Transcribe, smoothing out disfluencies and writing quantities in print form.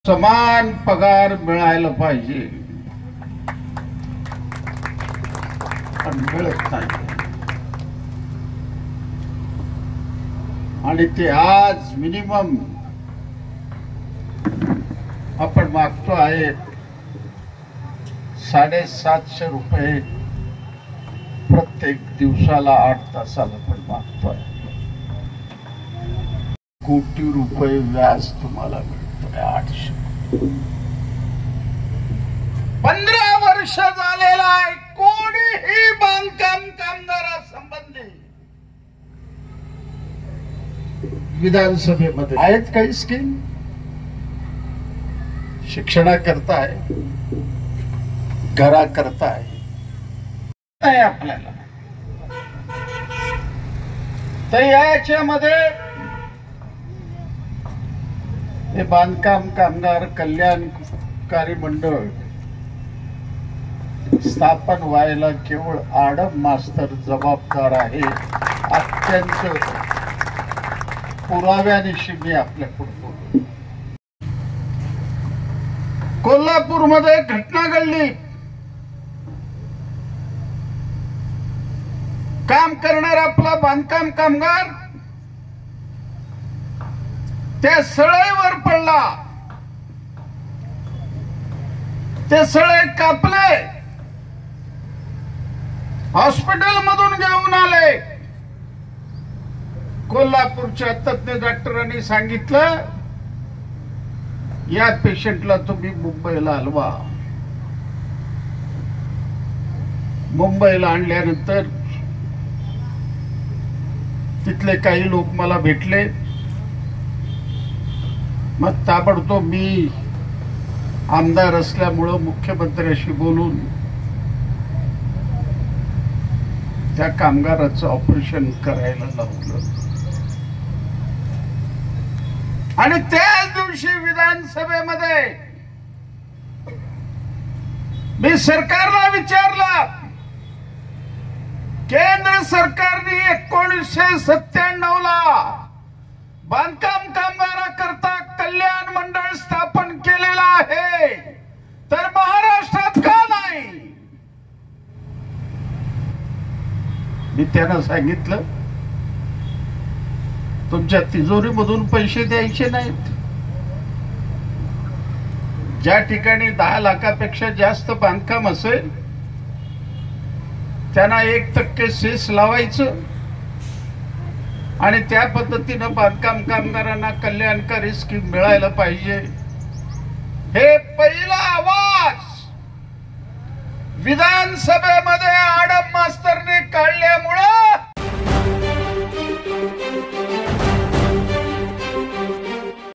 समान पगार मिळायला पाहिजे, पण मिळत नाही. आणि ते आज मिनिमम आपण मागतो आहे 750 रुपये प्रत्येक दिवसाला, 8 तासाला पण मागतो आहे. कोटी रुपये व्याज तुम्हाला मिळतोय. 800 15 वर्ष झालेला आहे. कोणीही बांधकाम कामगारासंबंधी विधानसभेमध्ये आहेत काही स्कीम? शिक्षणाकरता आहे, घराकरता आहे आपल्याला. तर याच्यामध्ये हे बांधकाम कामगार कल्याणकारी मंडळ स्थापन व्हायला केवळ आडम मास्तर जबाबदार आहे. अत्यंत पुराव्यानिशी मी आपल्याकडे बोलतो. कोल्हापूरमध्ये घटना घडली. काम करणारा आपला बांधकाम कामगार त्या सळईवर पडला. ते सळई कापले, हॉस्पिटल मधून घेऊन आले. कोल्हापूरच्या तज्ञ डॉक्टरांनी सांगितलं, या पेशंटला तुम्ही मुंबईला हलवा. मुंबईला आणल्यानंतर तिथले काही लोक मला भेटले. मग ताबडतोब मी आमदार असल्यामुळं मुख्यमंत्र्यांशी बोलून त्या कामगाराचं ऑपरेशन करायला लावलं. आणि त्याच दिवशी विधानसभेमध्ये मी सरकारला विचारलं, केंद्र सरकारने 1997 ला बांधकाम कामगाराकरता कल्याण मंडळ स्थापन केलेलं आहे, तर महाराष्ट्रात का नाही? मी त्यांना सांगितलं, तुमच्या तिजोरीमधून पैसे द्यायचे नाहीत. ज्या ठिकाणी 10 लाखापेक्षा जास्त बांधकाम असेल त्यांना 1% सेस लावायचं आणि त्या पद्धतीनं बांधकाम कामगारांना कल्याणकारी स्कीम मिळायला पाहिजे. हे पहिला आवाज विधानसभेमध्ये आडम मास्तरने काढल्यामुळे